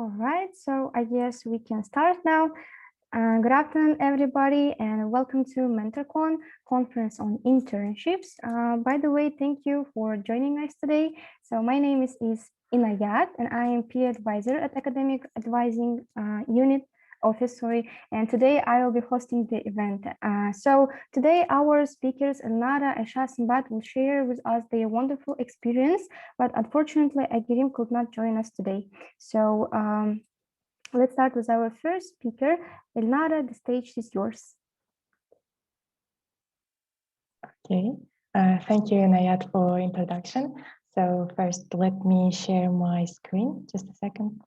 All right, so I guess we can start now. Good afternoon, everybody, and welcome to MentorCon conference on internships. By the way, thank you for joining us today. So my name is Inayat, and I am peer advisor at Academic Advising Unit Office, and today I will be hosting the event. So today our speakers, Elnara and Shahsambat, will share with us their wonderful experience, but unfortunately, Agirim could not join us today. So let's start with our first speaker. Elnara, the stage is yours. Okay, thank you, Inayat, for introduction. So first, let me share my screen, just a second.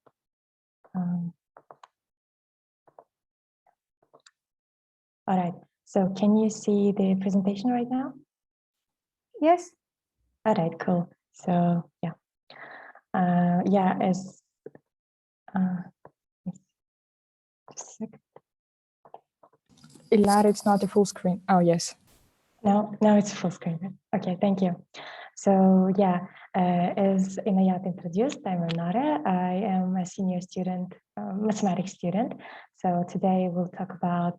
All right, so can you see the presentation right now? Yes. All right, cool. So yeah, just a second. Elnara, it's not a full screen. Oh, yes. No, it's full screen. Okay, thank you. So yeah, as Inayat introduced, I'm Elnara. I am a senior student, mathematics student. So today we'll talk about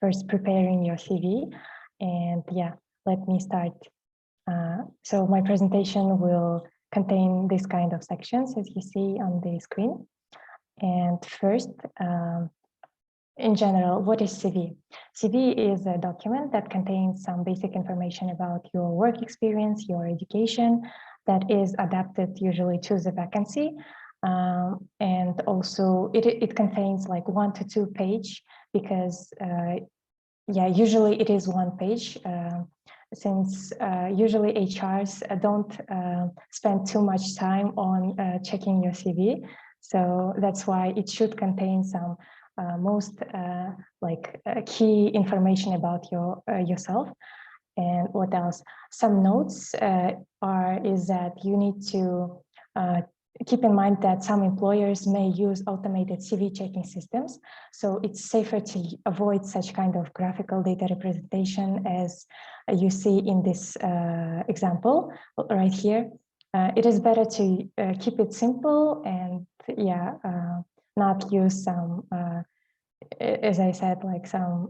first preparing your CV. And yeah, let me start. So my presentation will contain this kind of sections as you see on the screen. And first, in general, what is CV? CV is a document that contains some basic information about your work experience, your education, that is adapted usually to the vacancy. And also it contains like 1 to 2 page because usually it is 1 page since usually HRs don't spend too much time on checking your CV. So that's why it should contain some most key information about yourself. And what else? Some notes is that you need to keep in mind that some employers may use automated CV checking systems. So it's safer to avoid such kind of graphical data representation as you see in this example right here. It is better to keep it simple and not use some, as I said, like some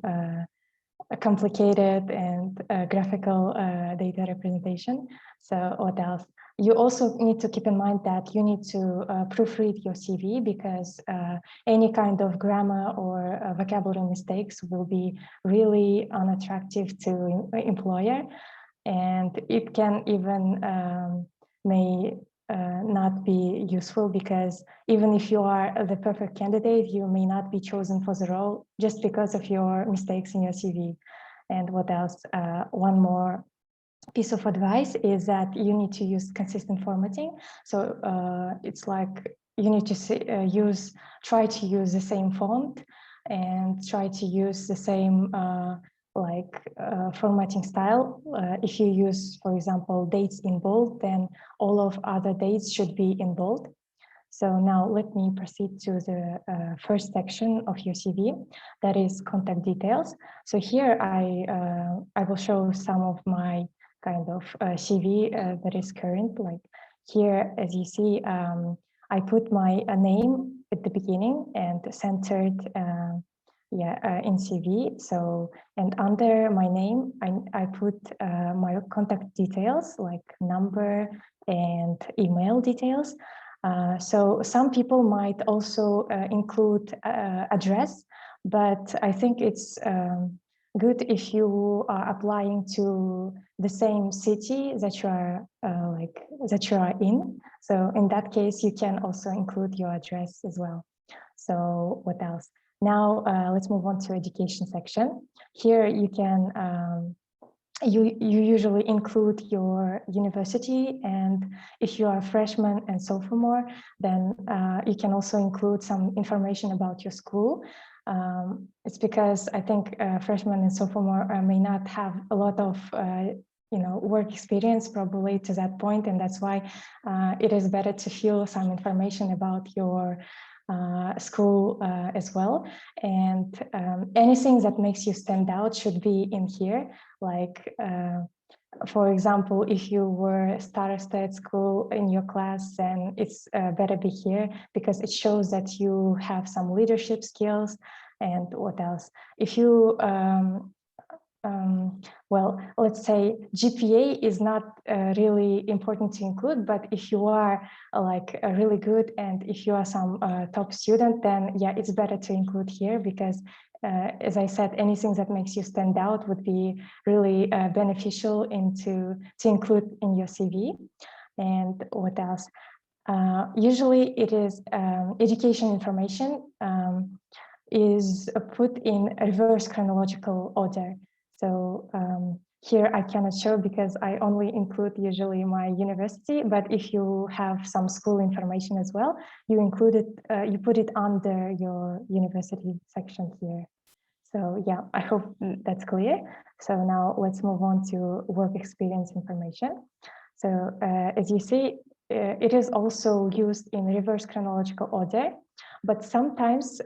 complicated and graphical data representation. So what else? You also need to keep in mind that you need to proofread your CV because any kind of grammar or vocabulary mistakes will be really unattractive to employer, and it can even may not be useful because even if you are the perfect candidate, you may not be chosen for the role just because of your mistakes in your CV. And what else? One more piece of advice is that you need to use consistent formatting. So it's like you need to try to use the same font and try to use the same formatting style. If you use, for example, dates in bold, then all of other dates should be in bold. So now let me proceed to the first section of your CV, that is contact details. So here I will show some of my kind of CV that is current. Like here, as you see, I put my name at the beginning and centered in CV. So, and under my name, I put my contact details like number and email details. So some people might also include address, but I think it's good if you are applying to the same city that you are in. So in that case, you can also include your address as well. So what else? Now let's move on to education section. Here you can you usually include your university, and if you are a freshman and sophomore, then you can also include some information about your school. It's because I think freshmen and sophomore may not have a lot of work experience probably to that point, and that's why it is better to fill some information about your school as well. And anything that makes you stand out should be in here, like For example, if you were a starter at school in your class, then it's better be here because it shows that you have some leadership skills. And what else? If you well, let's say GPA is not really important to include, but if you are like really good and if you are some top student, then yeah, it's better to include here because as I said, anything that makes you stand out would be really beneficial to include in your CV. And what else? Usually it is education information is put in reverse chronological order. So here I cannot show because I only include usually my university, but if you have some school information as well, you include it, you put it under your university section here. So yeah, I hope that's clear. So now let's move on to work experience information. So as you see, it is also used in reverse chronological order, but sometimes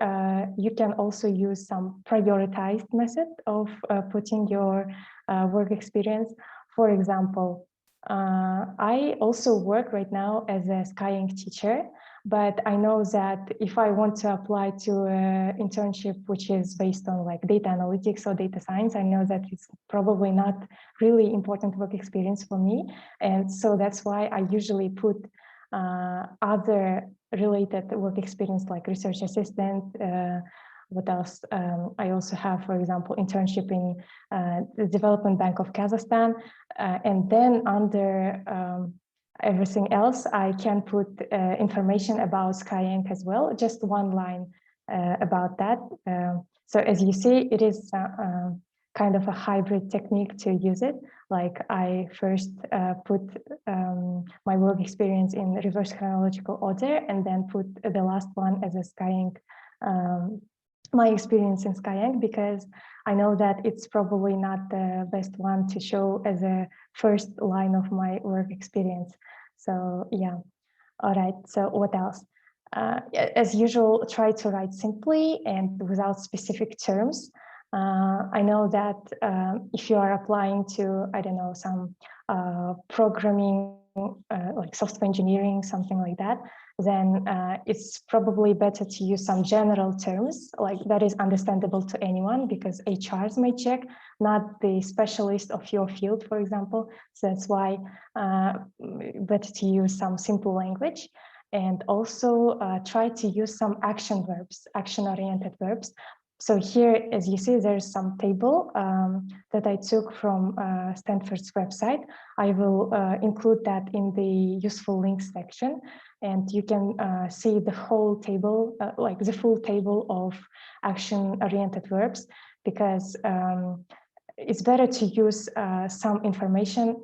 you can also use some prioritized method of putting your work experience. For example, I also work right now as a Skyeng teacher, but I know that if I want to apply to an internship which is based on like data analytics or data science, I know that it's probably not really important work experience for me. And so that's why I usually put other related work experience like research assistant. What else? I also have, for example, internship in the Development Bank of Kazakhstan. And then under everything else, I can put information about Skyeng as well, just one line about that. So as you see, it is kind of a hybrid technique to use it. Like I first put my work experience in reverse chronological order and then put the last one as a Skyeng, my experience in Skyeng, because I know that it's probably not the best one to show as a first line of my work experience. So yeah, all right, so what else? As usual, try to write simply and without specific terms. I know that if you are applying to, I don't know, some programming, like software engineering, something like that, then it's probably better to use some general terms, like that is understandable to anyone because HRs may check, not the specialist of your field, for example. So that's why better to use some simple language. And also try to use some action verbs, action-oriented verbs. So here, as you see, there's some table that I took from Stanford's website. I will include that in the useful links section. And you can see the whole table, like the full table of action-oriented verbs, because it's better to use some information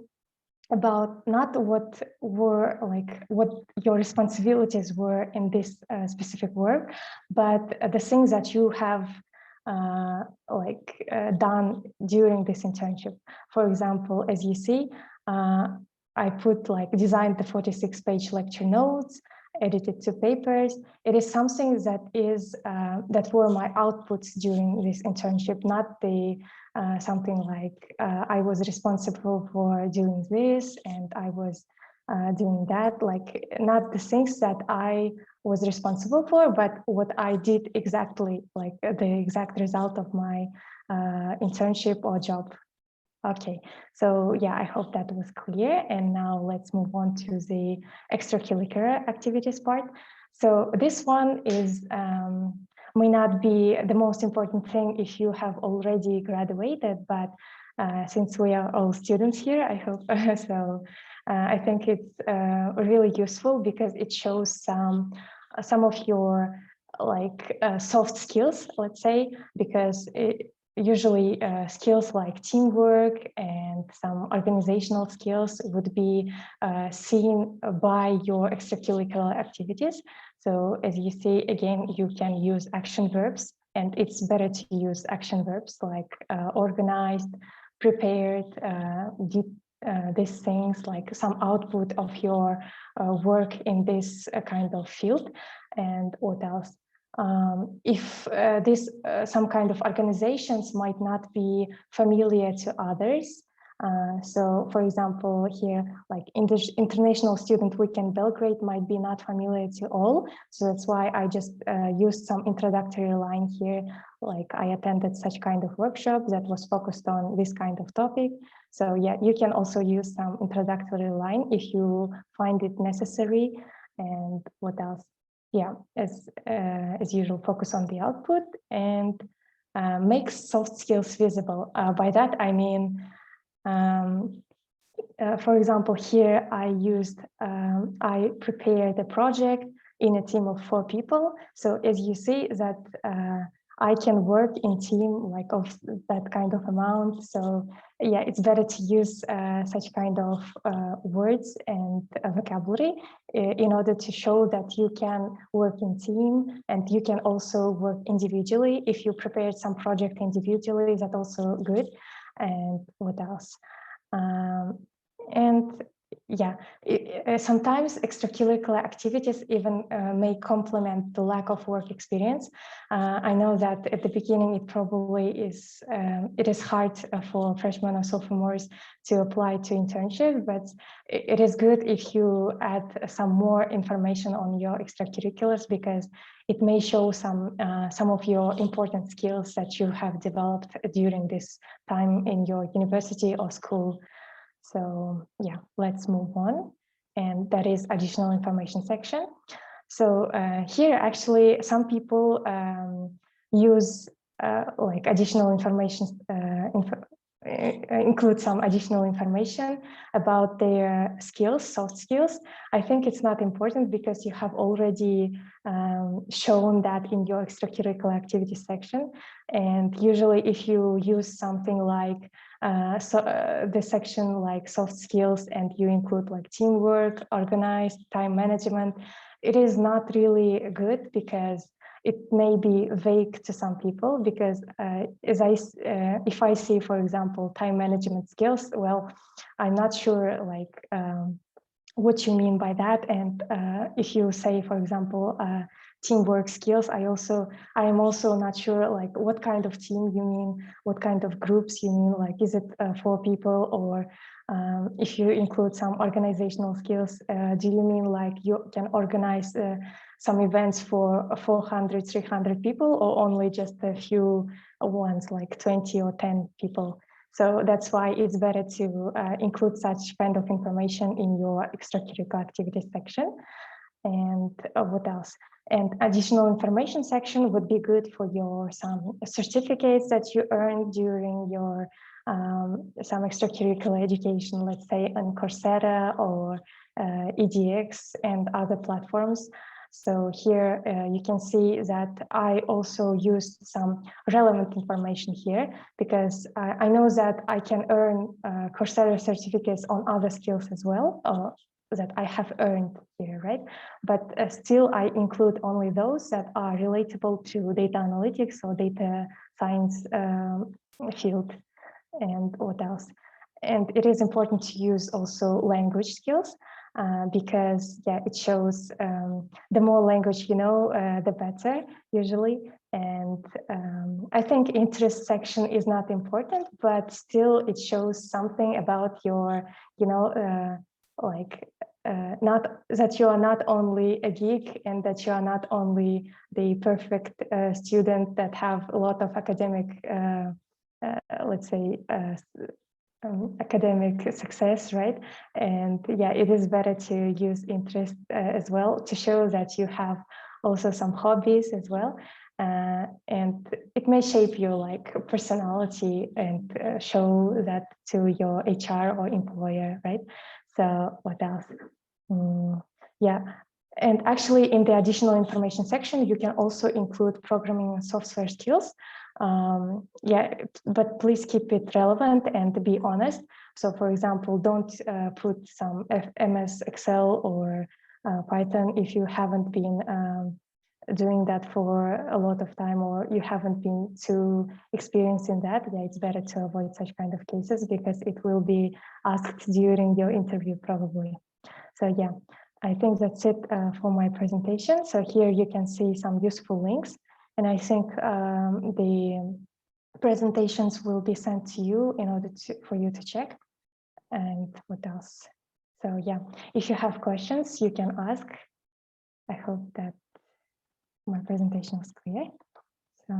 about not what were like what your responsibilities were in this specific work, but the things that you have done during this internship. For example, as you see, I put like designed the 46-page lecture notes, edited 2 papers. It is something that is that were my outputs during this internship, not the something like I was responsible for doing this and I was doing that, like not the things that I was responsible for, but what I did exactly, like the exact result of my internship or job. Okay, so yeah, I hope that was clear. And now let's move on to the extracurricular activities part. So this one is may not be the most important thing if you have already graduated, but since we are all students here, I hope so. I think it's really useful because it shows some of your like soft skills, let's say, because usually skills like teamwork and some organizational skills would be seen by your extracurricular activities. So as you see, again, you can use action verbs, and it's better to use action verbs like organized, prepared, these things, like some output of your work in this kind of field. And what else? If some kind of organizations might not be familiar to others, So, for example, here, like international student week in Belgrade might be not familiar to all. So that's why I just used some introductory line here. Like I attended such kind of workshop that was focused on this kind of topic. So yeah, you can also use some introductory line if you find it necessary. And what else? Yeah, as usual, focus on the output and make soft skills visible. By that, I mean, for example, here I prepared a project in a team of 4 people. So as you see that I can work in team like of that kind of amount. So yeah, it's better to use such kind of words and vocabulary in order to show that you can work in team and you can also work individually. If you prepared some project individually, that's also good. And what else? And yeah, sometimes extracurricular activities even may complement the lack of work experience. I know that at the beginning it probably is it is hard for freshmen or sophomores to apply to internship, but it is good if you add some more information on your extracurriculars, because it may show some of your important skills that you have developed during this time in your university or school. So yeah, let's move on. And that is additional information section. So here actually some people use like additional information, include some additional information about their skills, soft skills. I think it's not important because you have already shown that in your extracurricular activity section. And usually if you use something like the section like soft skills and you include like teamwork, organized, time management, it is not really good because it may be vague to some people, because if I see, for example, time management skills, well, I'm not sure like what you mean by that. And if you say, for example, teamwork skills, I am also not sure like what kind of team you mean, what kind of groups you mean, like is it 4 people, or if you include some organizational skills, do you mean like you can organize some events for 400, 300 people, or only just a few ones like 20 or 10 people? So that's why it's better to include such kind of information in your extracurricular activities section. And what else? And additional information section would be good for your some certificates that you earned during your some extracurricular education, let's say on Coursera or EDX and other platforms. So here you can see that I also used some relevant information here, because I know that I can earn Coursera certificates on other skills as well, that I have earned here, right? But still I include only those that are relatable to data analytics or data science field. And what else? And it is important to use also language skills, because yeah, it shows the more language you know, the better usually. And I think interest section is not important, but still it shows something about your, you know, like not that you are not only a geek and that you are not only the perfect student that have a lot of academic, let's say, academic success, right? And yeah, it is better to use interest as well to show that you have also some hobbies as well. And it may shape your like personality and show that to your HR or employer, right? So what else? Yeah, and actually in the additional information section, you can also include programming and software skills. Yeah, but please keep it relevant and be honest. So for example, don't put some MS Excel or Python if you haven't been doing that for a lot of time, or you haven't been too experienced in that. Yeah, it's better to avoid such kind of cases because it will be asked during your interview probably. So yeah, I think that's it for my presentation. So here you can see some useful links. And I think the presentations will be sent to you in order for you to check. And what else? So yeah, if you have questions, you can ask. I hope that my presentation was clear. So,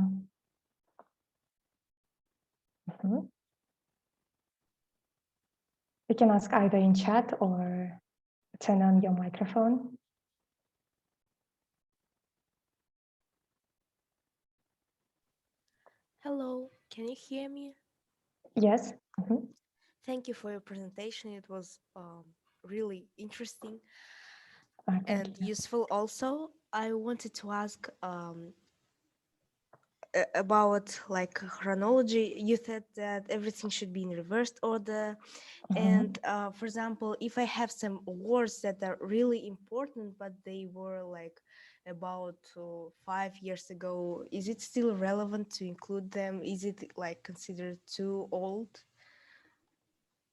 you can ask either in chat or turn on your microphone. Hello, can you hear me? Yes. Thank you for your presentation. It was really interesting Thank and you. useful also. I wanted to ask about like chronology. You said that everything should be in reversed order. And for example, if I have some words that are really important, but they were like about 5 years ago, is it still relevant to include them? Is it like considered too old?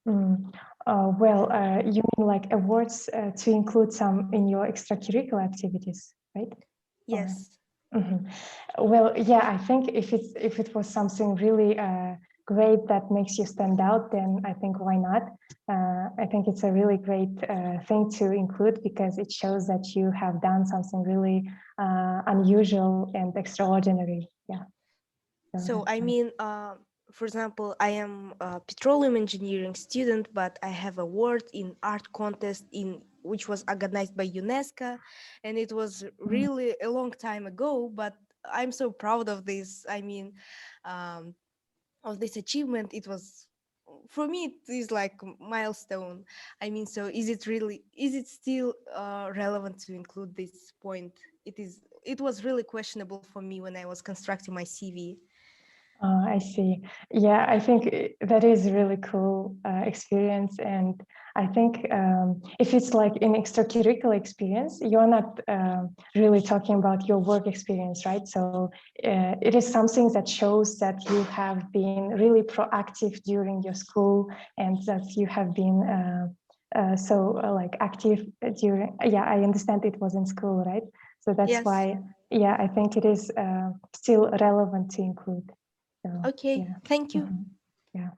Well, you mean like awards to include some in your extracurricular activities, right? Yes. Well, yeah, I think if it was something really great that makes you stand out, then I think why not? I think it's a really great thing to include because it shows that you have done something really unusual and extraordinary. Yeah. So I mean, for example, I am a petroleum engineering student, but I have award in art contest in which was organized by UNESCO, and it was really a long time ago. But I'm so proud of this. I mean, of this achievement. It was for me. It is like a milestone. I mean, so is it still relevant to include this point? It is. It was really questionable for me when I was constructing my CV. I see. Yeah, I think that is a really cool experience. And I think if it's like an extracurricular experience, you're not really talking about your work experience, right? So it is something that shows that you have been really proactive during your school and that you have been like active during, yeah, I understand it was in school, right? So that's Yes. why, yeah, I think it is still relevant to include. So, Okay, yeah. thank you. Yeah.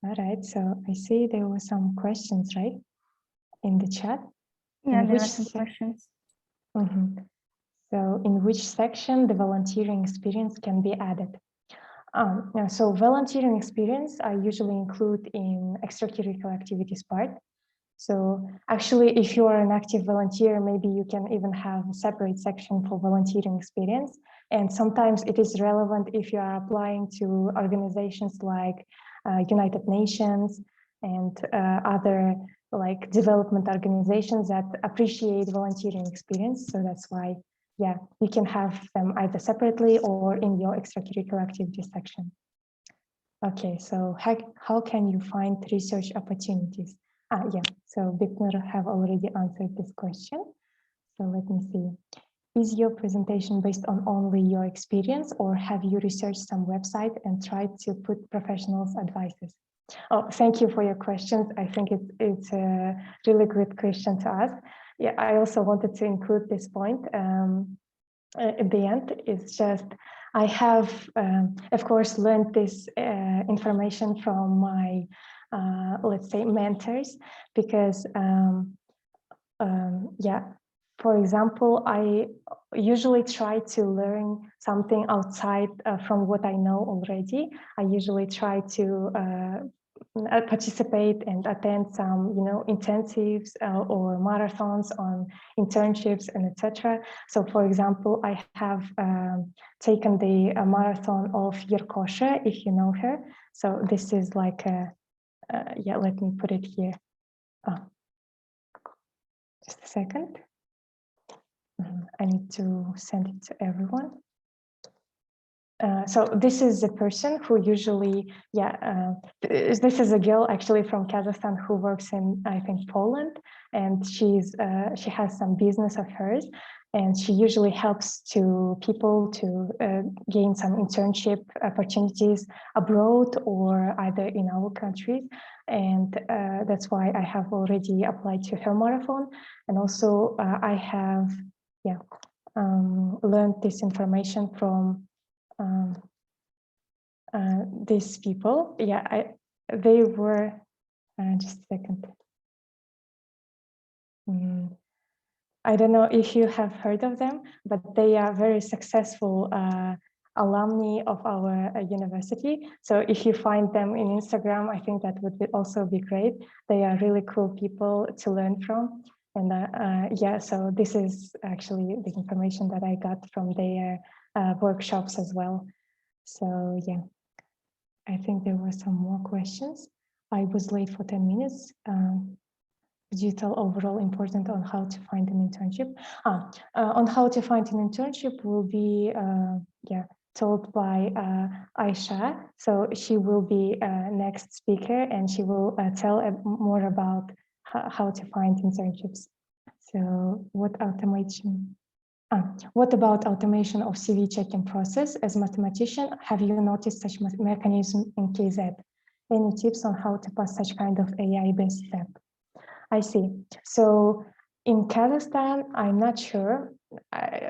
All right. So I see there were some questions, right, in the chat. Yeah, there are some questions. So in which section the volunteering experience can be added? Yeah, so volunteering experience I usually include in extracurricular activities part. So actually, if you are an active volunteer, maybe you can even have a separate section for volunteering experience. And sometimes it is relevant if you are applying to organizations like United Nations and other like development organizations that appreciate volunteering experience. So that's why, yeah, you can have them either separately or in your extracurricular activities section. Okay, so how can you find research opportunities? Yeah, so Bipner have already answered this question. So let me see. Is your presentation based on only your experience or have you researched some website and tried to put professionals' advices? Oh, thank you for your questions. I think it's a really good question to ask. Yeah, I also wanted to include this point. At the end, it's just I have, of course, learned this information from my, let's say, mentors, because, yeah, for example, I usually try to learn something outside from what I know already. I usually try to participate and attend some, intensives or marathons on internships and etc. So, for example, I have taken the marathon of Yerkosha, if you know her. So this is like a, yeah, let me put it here. Oh, just a second. I need to send it to everyone. So this is a person who usually, yeah, this is a girl actually from Kazakhstan who works in, I think, Poland, and she has some business of hers, and she usually helps to people to gain some internship opportunities abroad or either in our countries, and that's why I have already applied to her marathon, and also I have, yeah, learned this information from these people. Yeah, they were, just a second. I don't know if you have heard of them, but they are very successful alumni of our university. So if you find them in Instagram, I think that would also be great. They are really cool people to learn from. And yeah, so this is actually the information that I got from their workshops as well. So yeah, I think there were some more questions. I was late for 10 minutes. Digital overall important on how to find an internship. On how to find an internship will be told by Aisha. So she will be next speaker and she will tell more about how to find internships. So what automation? What about automation of CV checking process? As a mathematician, have you noticed such mechanism in KZ? Any tips on how to pass such kind of AI-based step? I see. So in Kazakhstan, I'm not sure.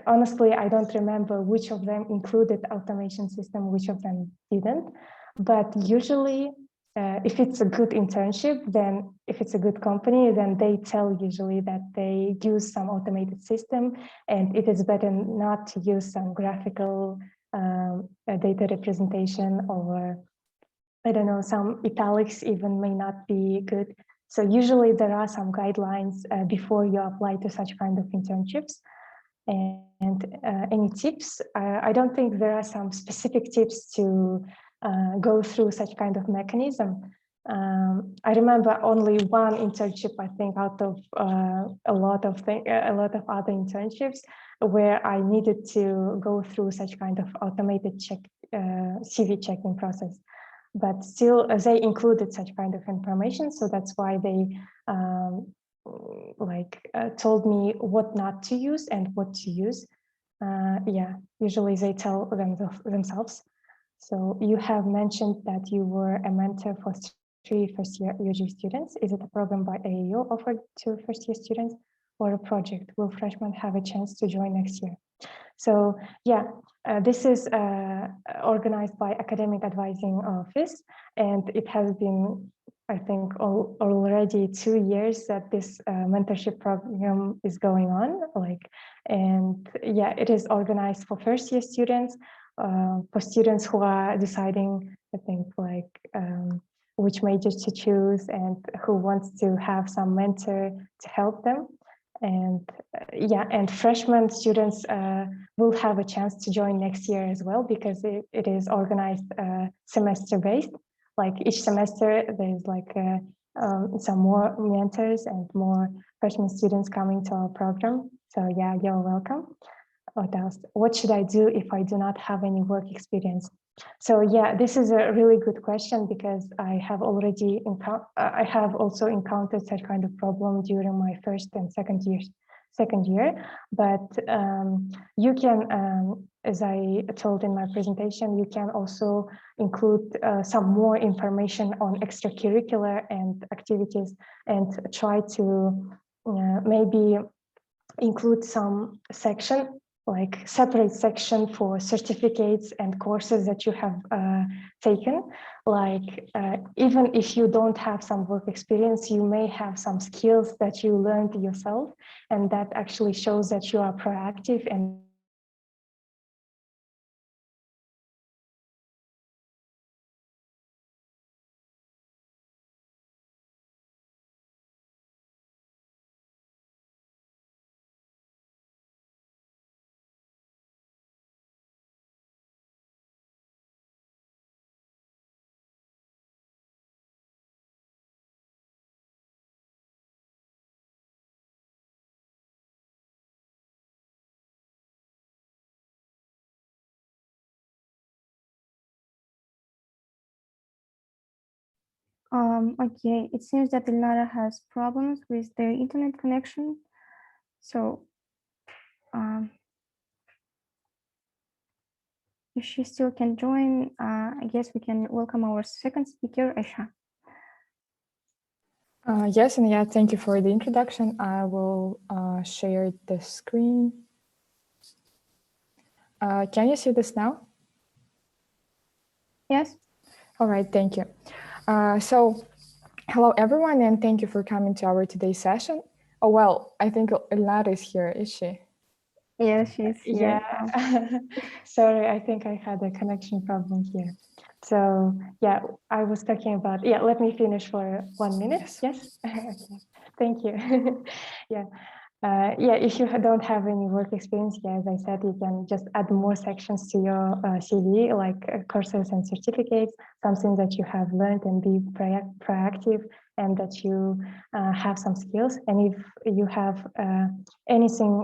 Honestly, I don't remember which of them included automation system, which of them didn't. But usually, if it's a good internship, then if it's a good company, then they tell usually that they use some automated system, and it is better not to use some graphical data representation, or I don't know, some italics even may not be good. So usually there are some guidelines before you apply to such kind of internships. And any tips? I don't think there are some specific tips to go through such kind of mechanism. I remember only one internship, I think, out of a lot of other internships where I needed to go through such kind of automated CV checking process. But still, they included such kind of information, so that's why they told me what not to use and what to use. Yeah, usually they tell them themselves. So you have mentioned that you were a mentor for 3 first-year UG students. Is it a program by AAU offered to first-year students or a project? Will freshmen have a chance to join next year? So yeah, this is organized by Academic Advising Office, and it has been, I think, already 2 years that this mentorship program is going on. And yeah, it is organized for first-year students, for students who are deciding, I think, which majors to choose and who wants to have some mentor to help them. And yeah, and freshman students will have a chance to join next year as well, because it is organized semester based. Like each semester, there's some more mentors and more freshman students coming to our program. So yeah, you're welcome. What else? What should I do if I do not have any work experience? So yeah, this is a really good question, because I have also encountered such kind of problem during my first and second year. But you can, as I told in my presentation, you can also include some more information on extracurricular and activities, and try to maybe include some section, like separate section for certificates and courses that you have taken. Even if you don't have some work experience, you may have some skills that you learned yourself, and that actually shows that you are proactive and Okay, it seems that Ilnara has problems with their internet connection. So if she still can join, I guess we can welcome our second speaker, Aisha. Yes, and yeah, thank you for the introduction. I will share the screen. Can you see this now? Yes. All right, thank you. So, hello everyone, and thank you for coming to our today's session. Oh, well, I think Elnara is here, is she? Yeah, she's here. Yeah, sorry, I think I had a connection problem here. So yeah, I was talking about, yeah, let me finish for 1 minute. Yes. Okay. Thank you. Yeah. Yeah, if you don't have any work experience, yeah, as I said, you can just add more sections to your CV, like courses and certificates, something that you have learned, and be proactive, and that you have some skills. And if you have anything,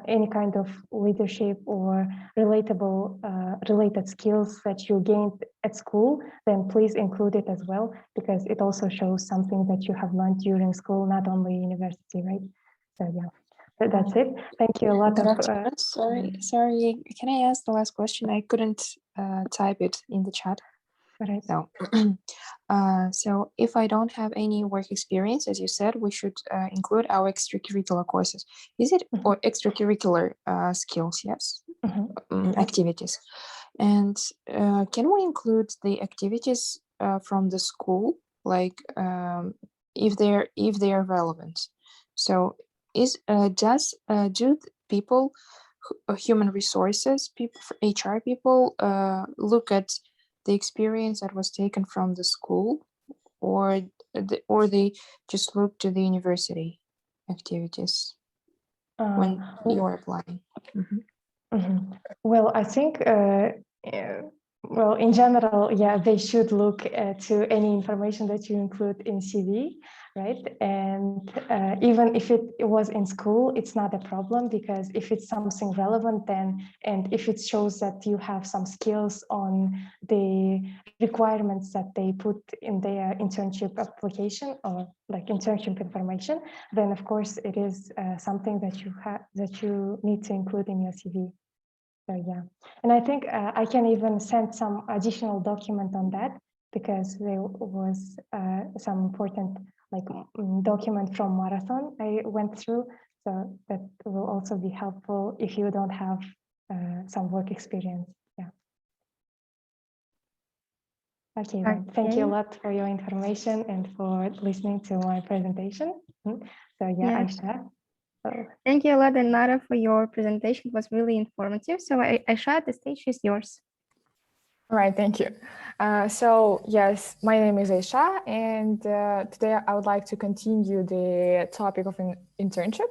any kind of leadership or related skills that you gained at school, then please include it as well, because it also shows something that you have learned during school, not only university, right? So yeah. That's it. Thank you a lot. Sorry. Can I ask the last question? I couldn't type it in the chat. Right. So, so if I don't have any work experience, as you said, we should include our extracurricular courses. Is it or extracurricular skills? Yes, activities. And can we include the activities from the school, like if they're relevant? So do people, human resources people, HR people, look at the experience that was taken from the school, or they just look to the university activities when you're applying? Well, I think well, in general, yeah, they should look to any information that you include in CV, right? And even if it was in school, it's not a problem, because if it's something relevant, then, and if it shows that you have some skills on the requirements that they put in their internship application, or like internship information, then of course it is something that you need to include in your CV. So yeah, and I think I can even send some additional document on that, because there was some important document from Marathon I went through, so that will also be helpful if you don't have some work experience. Yeah. Okay, then. Thank you a lot for your information and for listening to my presentation. So yeah, Aisha. Thank you a lot, Nara, for your presentation. It was really informative. So Aisha, the stage is yours. All right, thank you. So yes, my name is Aisha, and today I would like to continue the topic of an internship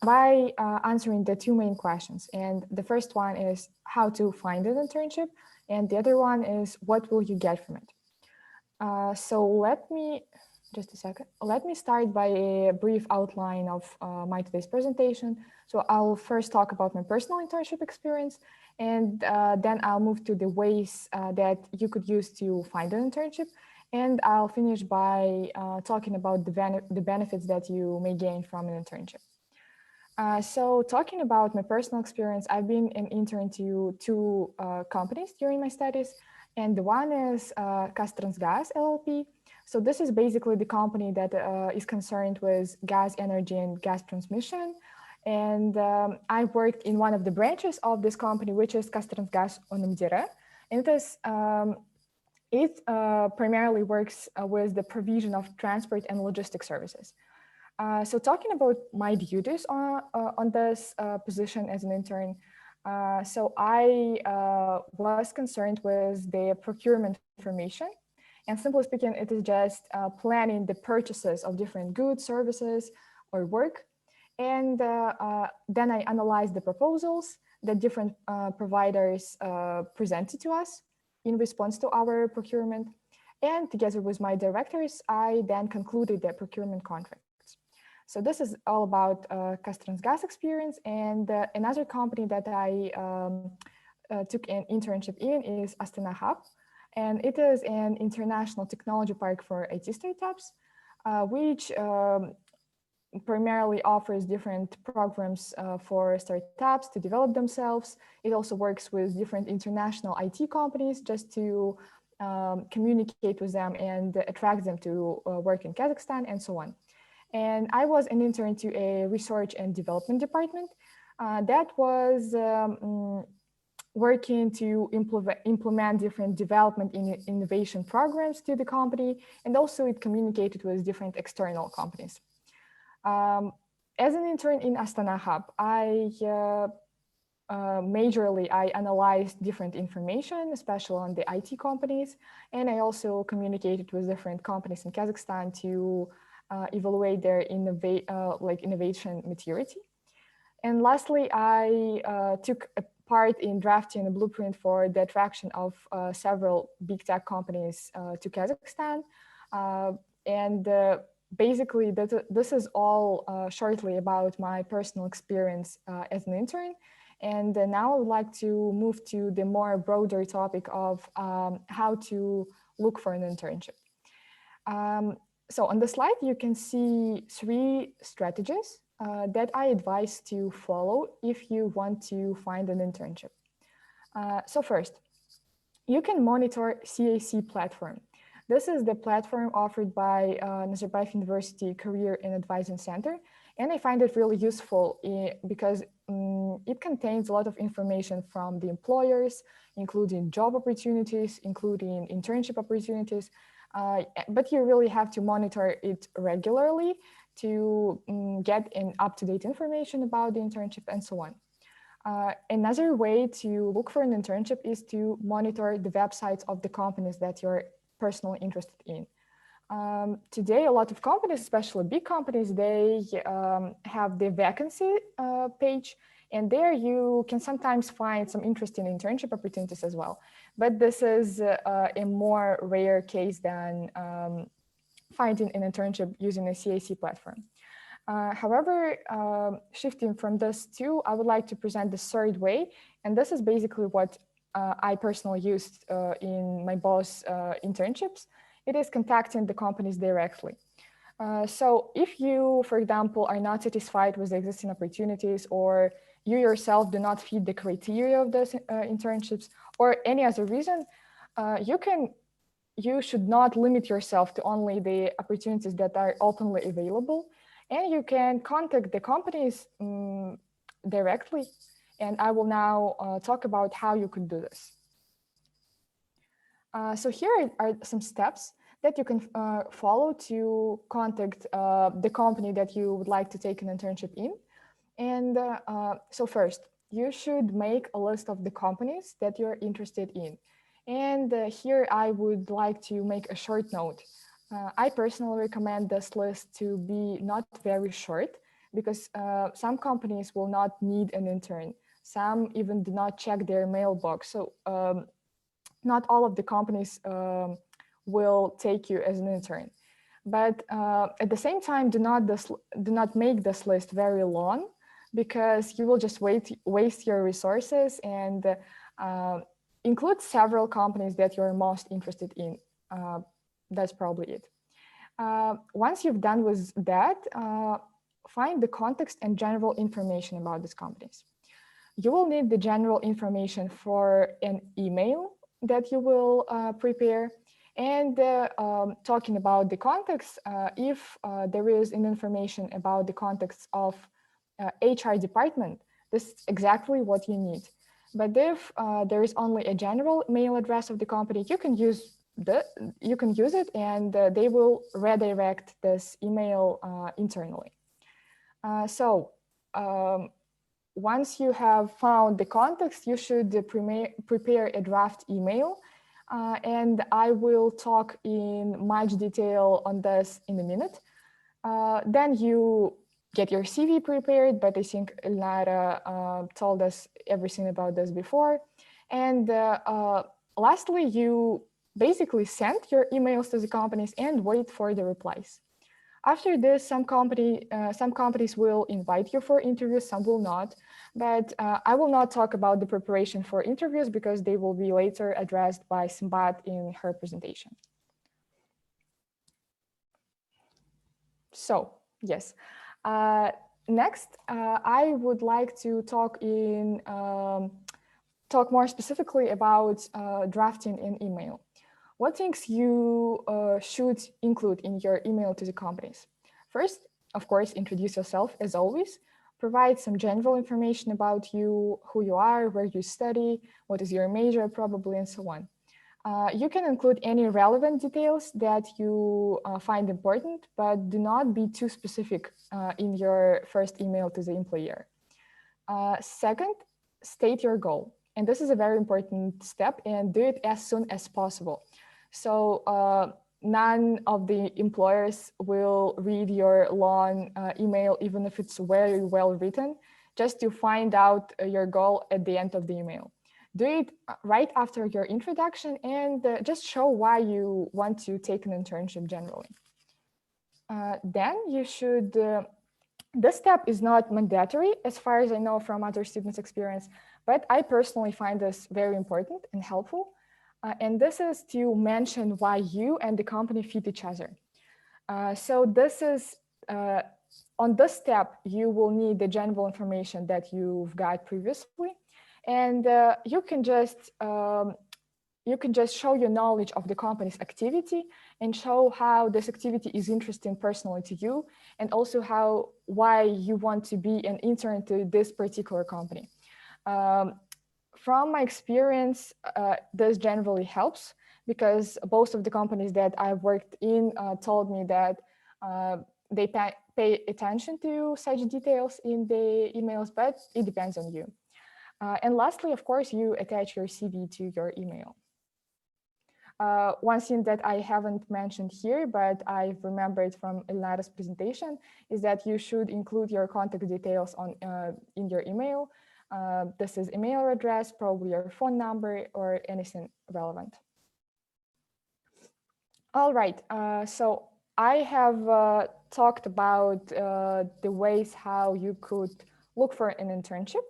by answering the two main questions. And the first one is how to find an internship, and the other one is what will you get from it? So let me, just a second, let me start by a brief outline of my today's presentation. So I'll first talk about my personal internship experience, and then I'll move to the ways that you could use to find an internship. And I'll finish by talking about the benefits that you may gain from an internship. So talking about my personal experience, I've been an intern to two companies during my studies. And the one is Castrans LLP. So this is basically the company that is concerned with gas, energy, and gas transmission. And I worked in one of the branches of this company, which is Castrans Onamdire. And it primarily works with the provision of transport and logistics services. So talking about my duties on this position as an intern, so I was concerned with the procurement information. And simply speaking, it is just planning the purchases of different goods, services, or work. And then I analyzed the proposals that different providers presented to us in response to our procurement. And together with my directors, I then concluded the procurement contract. So this is all about Castrans experience. And another company that I took an internship in is Astana Hub. And it is an international technology park for IT startups, which primarily offers different programs for startups to develop themselves. It also works with different international IT companies just to communicate with them and attract them to work in Kazakhstan and so on. And I was an intern to a research and development department that was working to implement different development in innovation programs to the company, and also it communicated with different external companies. As an intern in Astana Hub, majorly I analyzed different information, especially on the IT companies, and I also communicated with different companies in Kazakhstan to evaluate their innovation maturity. And lastly, I took a part in drafting a blueprint for the attraction of several big tech companies to Kazakhstan. Basically, this is all shortly about my personal experience as an intern. And now I would like to move to the more broader topic of how to look for an internship. So on the slide, you can see 3 strategies that I advise to follow if you want to find an internship. So first, you can monitor CAC platform. This is the platform offered by Nazarbayev University Career and Advising Center. And I find it really useful because it contains a lot of information from the employers, including job opportunities, including internship opportunities. But you really have to monitor it regularly to get up-to-date information about the internship and so on. Another way to look for an internship is to monitor the websites of the companies that you're personally interested in. Today, a lot of companies, especially big companies, they have the vacancy page, and there you can sometimes find some interesting internship opportunities as well. But this is a more rare case than finding an internship using a CAC platform. However, shifting from this to, I would like to present the third way, and this is basically what I personally used in my boss internships. It is contacting the companies directly. So if you, for example, are not satisfied with the existing opportunities, or you yourself do not fit the criteria of those internships, or any other reason, you should not limit yourself to only the opportunities that are openly available, and you can contact the companies directly. And I will now talk about how you could do this. So here are some steps that you can follow to contact the company that you would like to take an internship in. And so first, you should make a list of the companies that you're interested in. And here I would like to make a short note. I personally recommend this list to be not very short, because some companies will not need an intern. Some even do not check their mailbox. So not all of the companies will take you as an intern. But at the same time, do not make this list very long, because you will just waste your resources, and include several companies that you're most interested in. That's probably it. Once you've done with that, find the context and general information about these companies. You will need the general information for an email that you will prepare. And talking about the context, if there is an information about the context of HR department, this is exactly what you need. But if there is only a general mail address of the company, you can use it, and they will redirect this email internally. So once you have found the context, you should prepare a draft email. And I will talk in much detail on this in a minute. Then you get your CV prepared, but I think Elnara told us everything about this before. And lastly, you basically send your emails to the companies and wait for the replies. After this, some companies will invite you for interviews, some will not. But I will not talk about the preparation for interviews, because they will be later addressed by Simbat in her presentation. So, yes. Next, I would like to talk more specifically about drafting an email. What things you should include in your email to the companies? First, of course, introduce yourself as always. provide some general information about you, who you are, where you study, what is your major probably, and so on. You can include any relevant details that you find important, but do not be too specific in your first email to the employer. Second, state your goal. And this is a very important step, and do it as soon as possible. So none of the employers will read your long email, even if it's very well written, just to find out your goal at the end of the email. Do it right after your introduction and just show why you want to take an internship generally. Then you should, this step is not mandatory as far as I know from other students' experience, but I personally find this very important and helpful. And this is to mention why you and the company fit each other. So this is, on this step, you will need the general information that you've got previously. And you can just show your knowledge of the company's activity and show how this activity is interesting personally to you, and also why you want to be an intern to this particular company. From my experience, this generally helps because most of the companies that I've worked in told me that they pay attention to such details in the emails, but it depends on you. And lastly, of course, you attach your CV to your email. One thing that I haven't mentioned here, but I've remembered from Elnara's presentation, is that you should include your contact details in your email. This is email address, probably your phone number, or anything relevant. All right, so I have talked about the ways how you could look for an internship.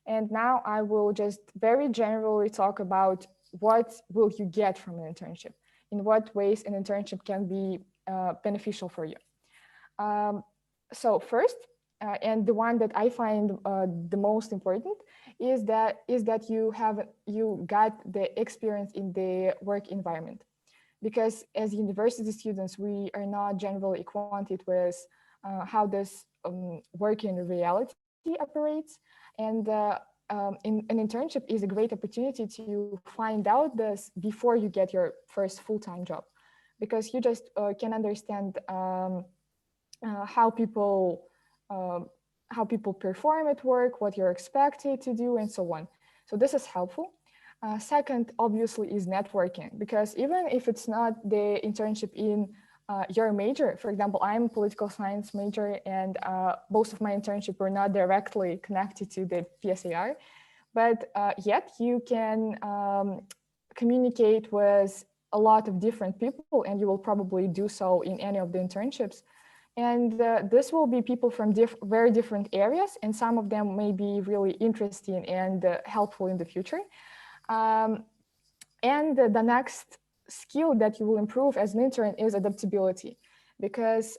And now I will just very generally talk about what will you get from an internship, in what ways an internship can be beneficial for you. So first, and the one that I find the most important is that you got the experience in the work environment. Because as university students, we are not generally acquainted with how this work in reality operates. And an internship is a great opportunity to find out this before you get your first full-time job, because you just can understand how people perform at work, what you're expected to do, and so on. So this is helpful. Second, obviously, is networking, because even if it's not the internship in your major, for example, I'm a political science major, and most of my internship were not directly connected to the PSAR, but yet you can communicate with a lot of different people, and you will probably do so in any of the internships. And this will be people from very different areas, and some of them may be really interesting and helpful in the future. And the next skill that you will improve as an intern is adaptability, because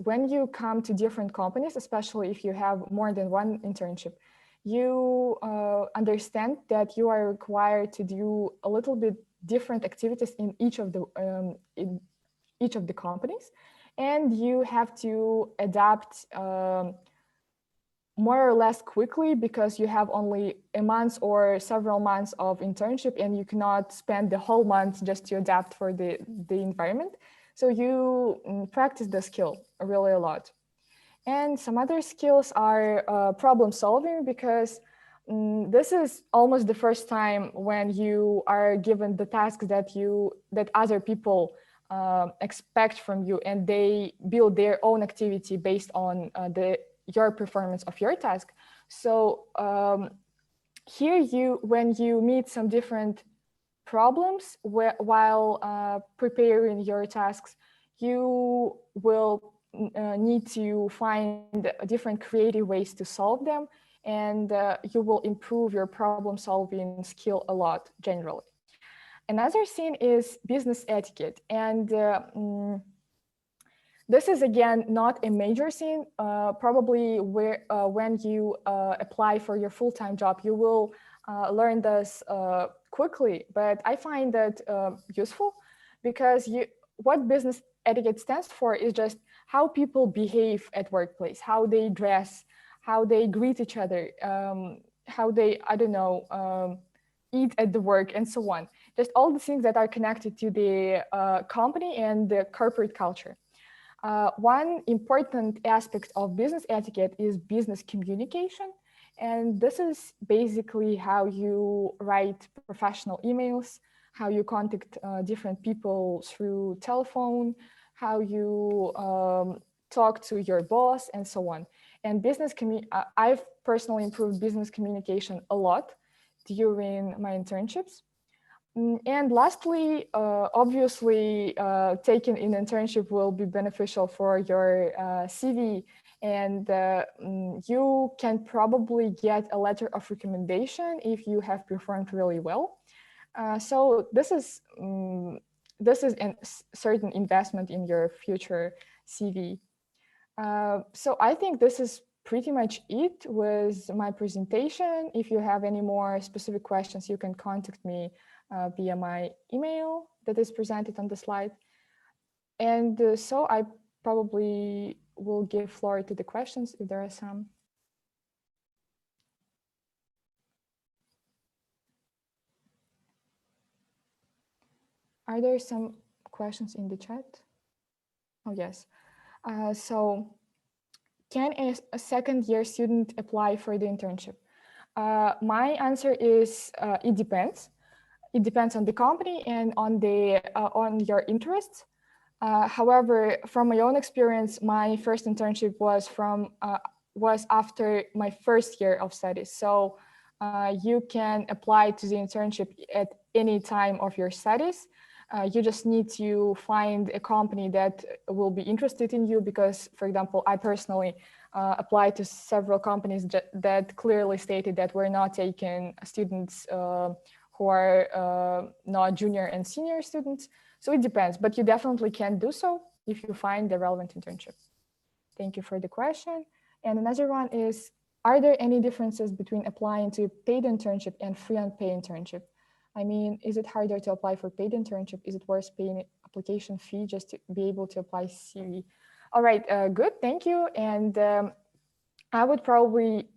when you come to different companies, especially if you have more than one internship, you understand that you are required to do a little bit different activities in each of the companies, and you have to adapt more or less quickly, because you have only a month or several months of internship, and you cannot spend the whole month just to adapt for the environment. So you practice the skill really a lot. And some other skills are problem solving, because this is almost the first time when you are given the tasks that other people expect from you, and they build their own activity based on your performance of your task. So here when you meet some different problems while preparing your tasks, you will need to find different creative ways to solve them, and you will improve your problem solving skill a lot generally. Another thing is business etiquette, and this is again not a major thing. Probably when you apply for your full-time job, you will learn this quickly, but I find that useful, because what business etiquette stands for is just how people behave at workplace, how they dress, how they greet each other, how they, I don't know, eat at the work, and so on. Just all the things that are connected to the company and the corporate culture. One important aspect of business etiquette is business communication. And this is basically how you write professional emails, how you contact different people through telephone, how you talk to your boss, and so on. And I've personally improved business communication a lot during my internships. And lastly, obviously, taking an internship will be beneficial for your CV, and you can probably get a letter of recommendation if you have performed really well. So this is a certain investment in your future CV. So I think this is pretty much it with my presentation. If you have any more specific questions, you can contact me via my email that is presented on the slide. And so I probably will give floor to the questions if there are some. Are there some questions in the chat? Oh, yes. So can a second-year student apply for the internship? My answer is it depends. It depends on the company and on your interests. However, from my own experience, my first internship was after my first year of studies. So you can apply to the internship at any time of your studies. You just need to find a company that will be interested in you because, for example, I personally applied to several companies that clearly stated that we're not taking students who are not junior and senior students. So it depends, but you definitely can do so if you find the relevant internship. Thank you for the question. And another one is, are there any differences between applying to a paid internship and free and paid internship? I mean, is it harder to apply for paid internship? Is it worth paying application fee just to be able to apply CV? All right, good, thank you. And I would probably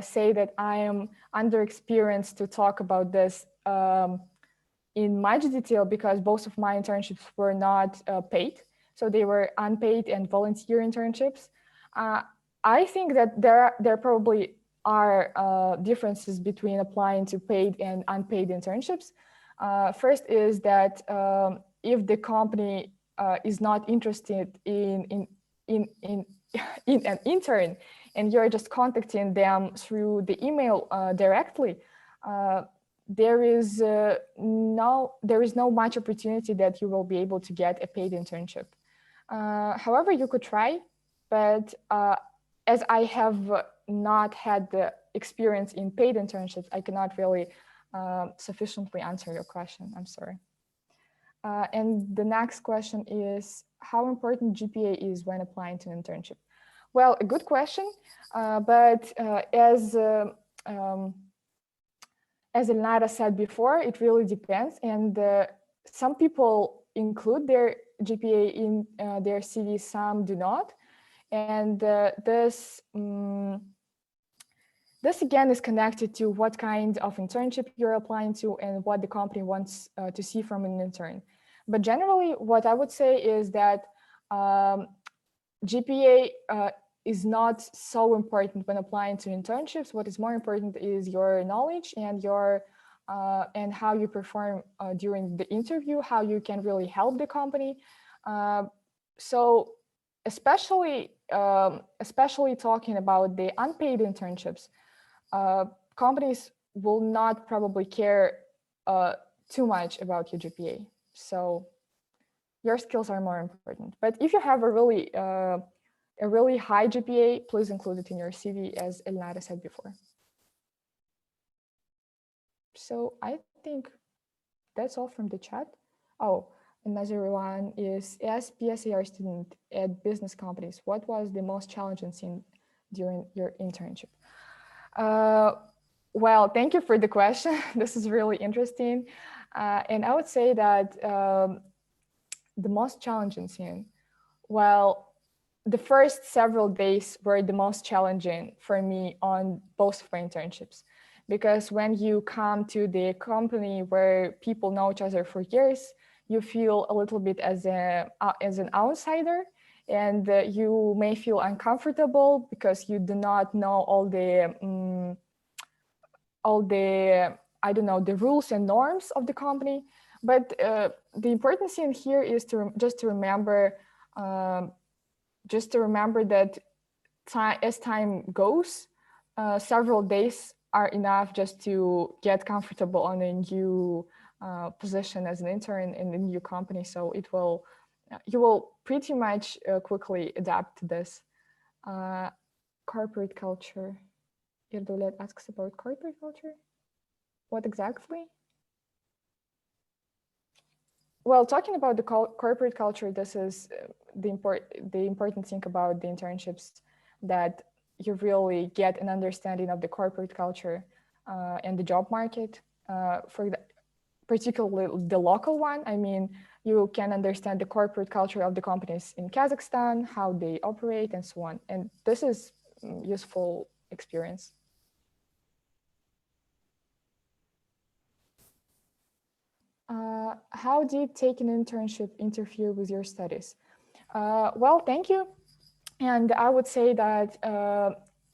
say that I am underexperienced to talk about this in much detail because both of my internships were not paid. So they were unpaid and volunteer internships. I think that there probably are differences between applying to paid and unpaid internships. First is that if the company is not interested in an intern and you're just contacting them through the email directly, there is no much opportunity that you will be able to get a paid internship. However, you could try, but as I have not had the experience in paid internships, I cannot really sufficiently answer your question. I'm sorry. And the next question is, how important GPA is when applying to an internship? Well, a good question, but as Elnara said before, it really depends. And some people include their GPA in their CV, some do not. And this again is connected to what kind of internship you're applying to and what the company wants to see from an intern. But generally, what I would say is that GPA is not so important when applying to internships. What is more important is your knowledge and your and how you perform during the interview, how you can really help the company. So especially talking about the unpaid internships, companies will not probably care too much about your GPA. So your skills are more important. But if you have a really high GPA, please include it in your CV, as Elnara said before. So I think that's all from the chat. Oh, another one is, as PSAR student at business companies, what was the most challenging thing during your internship? Well, thank you for the question. This is really interesting. And I would say that the most challenging thing, well, the first several days were the most challenging for me on both of my internships, because when you come to the company where people know each other for years, you feel a little bit as an outsider, and you may feel uncomfortable because you do not know all the I don't know, the rules and norms of the company. But the important thing here is just to remember that as time goes, several days are enough just to get comfortable on a new position as an intern in a new company. So you will pretty much quickly adapt to this. Corporate culture. Irdulet asks about corporate culture. What exactly? Well, talking about the corporate culture, this is the important thing about the internships, that you really get an understanding of the corporate culture and the job market, particularly the local one. I mean, you can understand the corporate culture of the companies in Kazakhstan, how they operate, and so on. And this is useful experience. How did taking an internship interfere with your studies? Well, thank you. And I would say that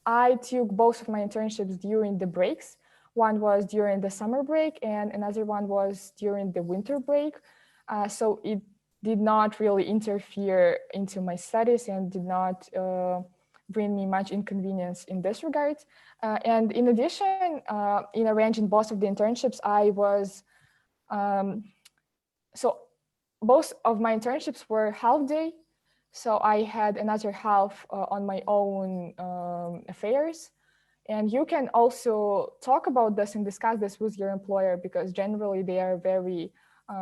I took both of my internships during the breaks. One was during the summer break and another one was during the winter break. So it did not really interfere into my studies and did not bring me much inconvenience in this regard. And in addition, in arranging both of the internships, I was so both of my internships were half day. So I had another half on my own affairs. And you can also talk about this and discuss this with your employer, because generally they are very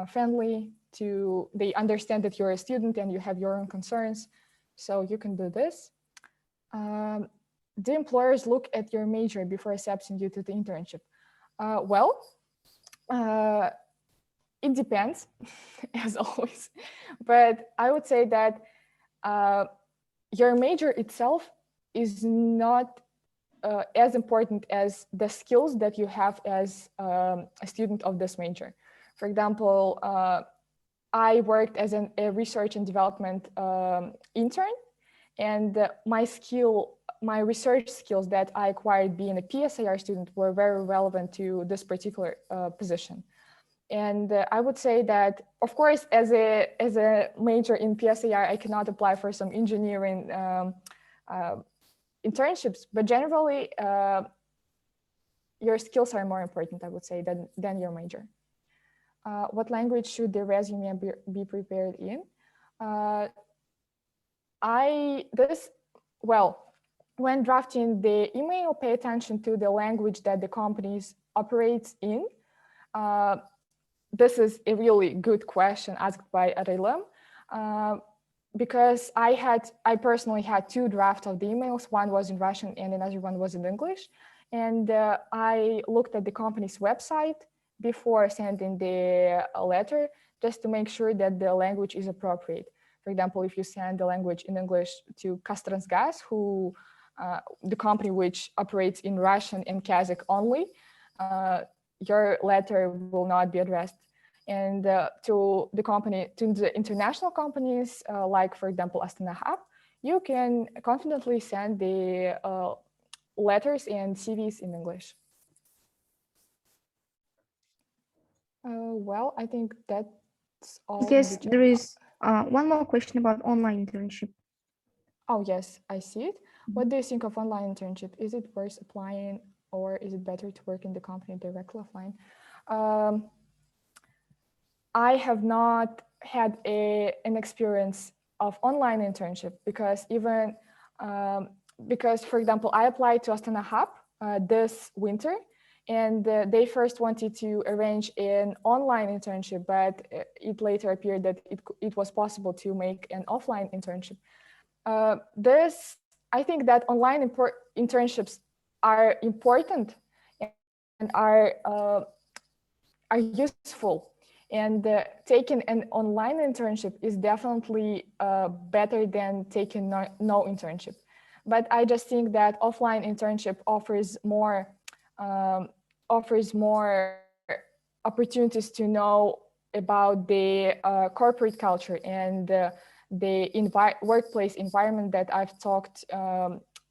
friendly they understand that you're a student and you have your own concerns. So you can do this. The employers look at your major before accepting you to the internship. It depends, as always, but I would say that your major itself is not as important as the skills that you have as a student of this major. For example, I worked as a research and development intern, and my research skills that I acquired being a PSIR student were very relevant to this particular position. And I would say that, of course, as a major in PSIR, I cannot apply for some engineering internships, but generally, your skills are more important, I would say, than your major. What language should the resume be prepared in? When drafting the email, pay attention to the language that the companies operates in. This is a really good question asked by Arelem, because I personally had two drafts of the emails. One was in Russian and another one was in English. And I looked at the company's website before sending the letter, just to make sure that the language is appropriate. For example, if you send the language in English to Kastransgaz, the company which operates in Russian and Kazakh only, your letter will not be addressed. And to the international companies, like, for example, Astana Hub, you can confidently send the letters and CVs in English. Well, I think that's all. Yes, there is one more question about online internship. Oh, yes, I see it. What do you think of online internship? Is it worth applying, or is it better to work in the company directly offline? I have not had an experience of online internship because for example, I applied to Astana Hub this winter, and they first wanted to arrange an online internship, but it later appeared that it was possible to make an offline internship. I think that online internships are important and are useful. And taking an online internship is definitely better than taking no internship. But I just think that offline internship offers more opportunities to know about the corporate culture and the workplace environment that I've talked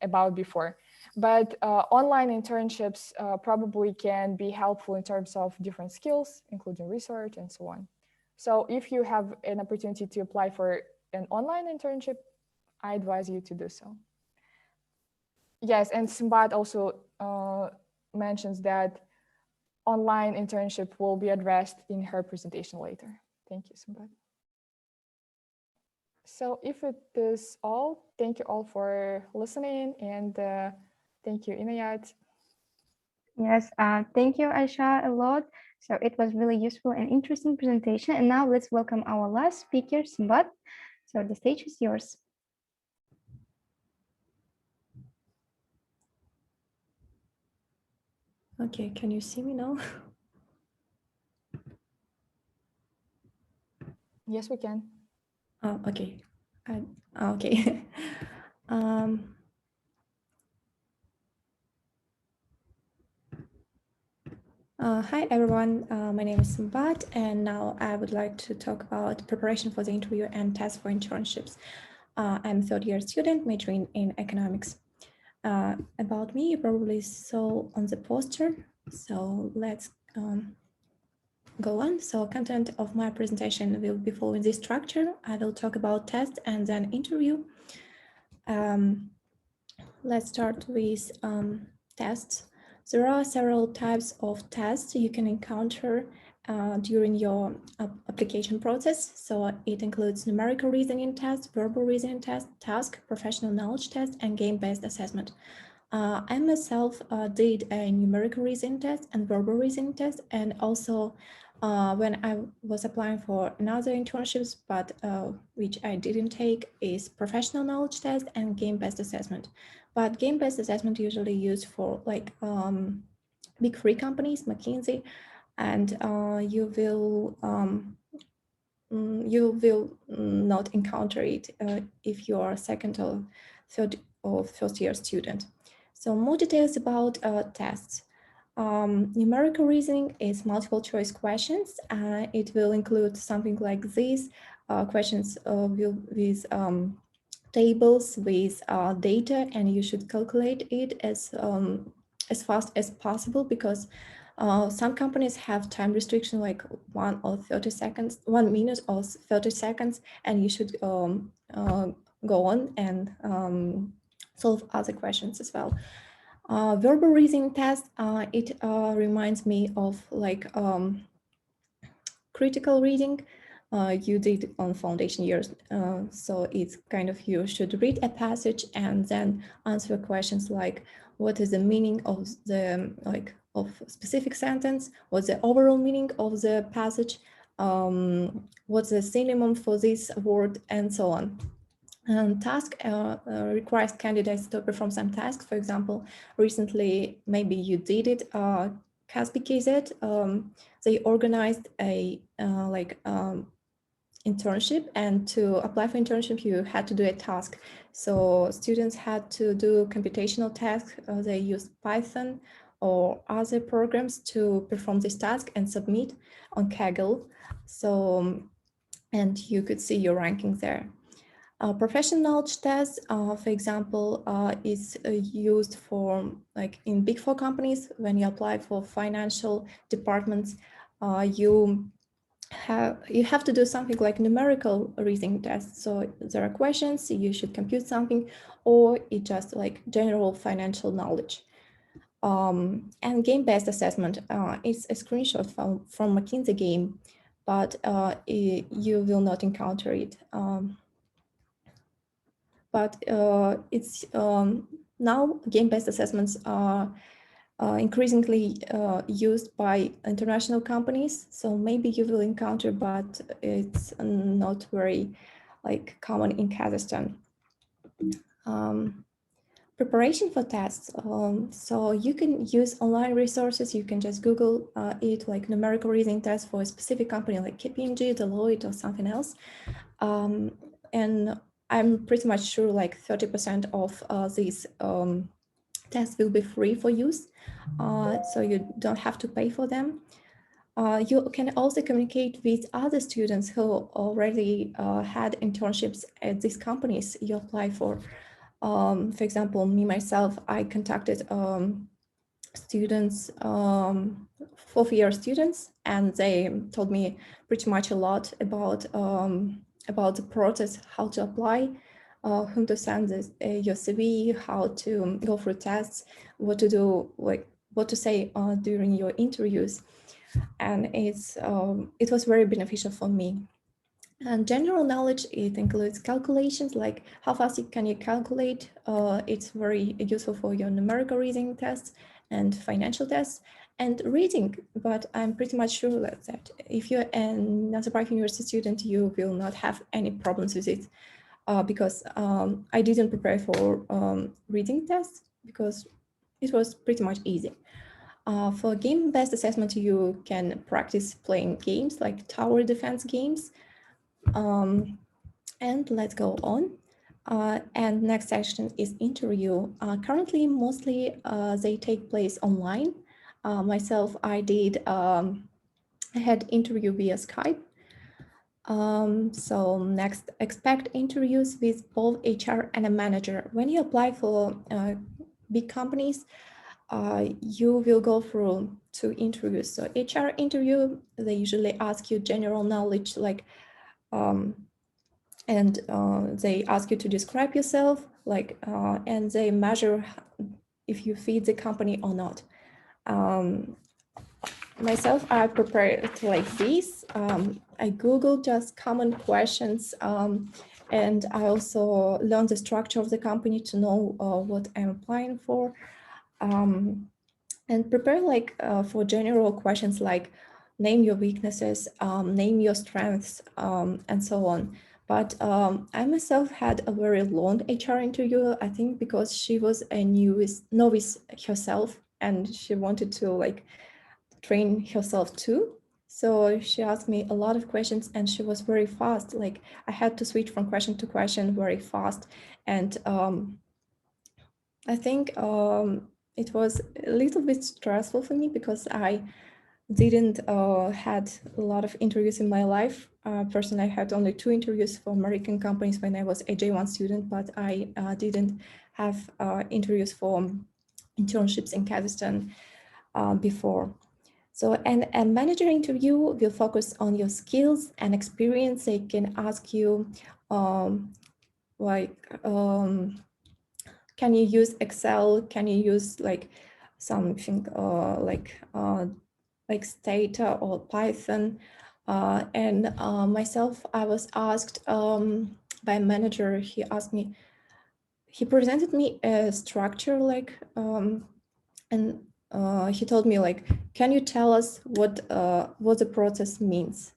about before. But online internships probably can be helpful in terms of different skills, including research and so on. So if you have an opportunity to apply for an online internship, I advise you to do so. Yes, and Simbat also mentions that online internship will be addressed in her presentation later. Thank you, Simbat. So if it is all, thank you all for listening, and thank you, Inayat. Yes, thank you, Aisha, a lot. So it was really useful and interesting presentation. And now let's welcome our last speaker, Simbat. So the stage is yours. Okay, can you see me now? Yes, we can. Oh, okay. Okay. Hi, everyone. My name is Simbat, and now I would like to talk about preparation for the interview and test for internships. I'm a third-year student majoring in economics. About me, you probably saw on the poster. So let's go on. So content of my presentation will be following this structure. I will talk about test and then interview. Let's start with tests. There are several types of tests you can encounter during your application process. So it includes numerical reasoning test, verbal reasoning test, task, professional knowledge test, and game-based assessment. I myself did a numerical reasoning test and verbal reasoning test, and also when I was applying for another internships, but which I didn't take, is professional knowledge test and game-based assessment. But game-based assessment usually used for like big three companies, McKinsey, and you will not encounter it if you are a second or third or first year student. So more details about tests. Numerical reasoning is multiple choice questions. It will include something like this, questions with tables with data, and you should calculate it as fast as possible, because some companies have time restriction like 1 minute or 30 seconds, and you should go on and solve other questions as well. Verbal reasoning test, it reminds me of like critical reading you did on foundation years. So it's kind of, you should read a passage and then answer questions like, what is the meaning of the of specific sentence? What's the overall meaning of the passage? What's the synonym for this word, and so on. And task requires candidates to perform some tasks. For example, recently, maybe you did it, Caspi KZ, they organized a internship, and to apply for internship, you had to do a task. So students had to do computational tasks. They used Python or other programs to perform this task and submit on Kaggle. So, and you could see your ranking there. Professional knowledge test, for example, is used for like in big four companies. When you apply for financial departments, you have to do something like numerical reasoning tests. So there are questions, you should compute something, or it's just like general financial knowledge. And game-based assessment is a screenshot from McKinsey game, but you will not encounter it. But it's now game-based assessments are increasingly used by international companies. So maybe you will encounter, but it's not very like common in Kazakhstan. Preparation for tests. So you can use online resources. You can just Google it, like numerical reasoning test for a specific company like KPMG, Deloitte, or something else. And I'm pretty much sure like 30% of these tests will be free for use. So you don't have to pay for them. You can also communicate with other students who already had internships at these companies you apply for. For example, me, myself, I contacted students, fourth-year students, and they told me pretty much a lot about the process, how to apply, whom to send your CV, how to go through tests, what to do, like what to say during your interviews. And it was very beneficial for me. And general knowledge, it includes calculations, like how fast can you calculate. It's very useful for your numerical reasoning tests and financial tests, and reading. But I'm pretty much sure that if you're a Nazarbayev University student, you will not have any problems with it, because I didn't prepare for reading tests because it was pretty much easy. For game-based assessment, you can practice playing games like tower defense games. And let's go on. And next section is interview. Currently, mostly they take place online. Myself, I had interview via Skype. So next, expect interviews with both HR and a manager. When you apply for big companies, you will go through 2 interviews. So HR interview, they usually ask you general knowledge, like and they ask you to describe yourself, like, and they measure if you fit the company or not. Myself, I prepared it like this. I Googled just common questions, and I also learned the structure of the company to know what I'm applying for, and prepare like for general questions like name your weaknesses, name your strengths, and so on. But I myself had a very long HR interview, I think because she was a novice herself, and she wanted to like train herself too. So she asked me a lot of questions, and she was very fast. Like I had to switch from question to question very fast. And I think it was a little bit stressful for me because I didn't had a lot of interviews in my life. Personally, I had only 2 interviews for American companies when I was a J1 student, but I didn't have interviews for internships in Kazakhstan before. So, and a manager interview will focus on your skills and experience. They can ask you can you use Excel? Can you use like something like Stata or Python? And myself, I was asked by a manager. He asked me. He presented me a structure like, and he told me like, can you tell us what the process means?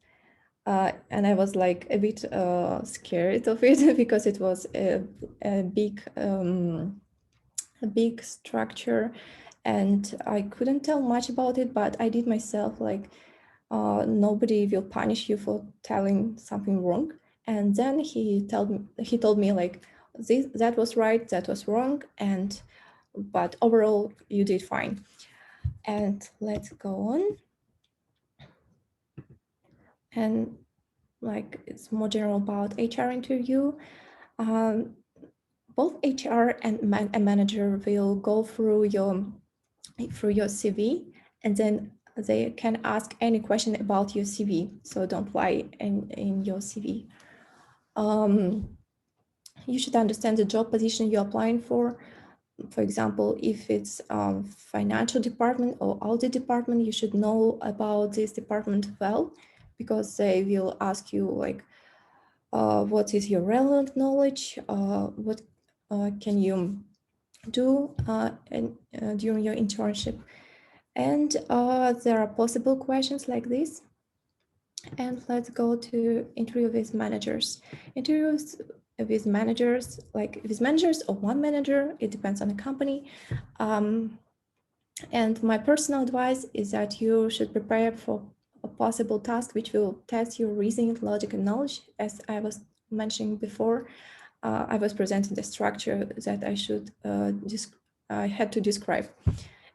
And I was like a bit scared of it because it was a big structure, and I couldn't tell much about it, but I did myself like nobody will punish you for telling something wrong. And then he told me like that was right, that was wrong, but overall you did fine. And let's go on. And like it's more general about HR interview. Both HR and a manager will go through your CV, and then they can ask any question about your CV. So don't lie in your CV. You should understand the job position you're applying for. For example, if it's financial department or audit department, you should know about this department well, because they will ask you like, what is your relevant knowledge? What can you do during your internship? And there are possible questions like this. And let's go to interview with managers. Interviews with managers, like with managers or one manager, it depends on the company. And my personal advice is that you should prepare for a possible task which will test your reasoning, logic, and knowledge. As I was mentioning before, I was presenting the structure that I had to describe.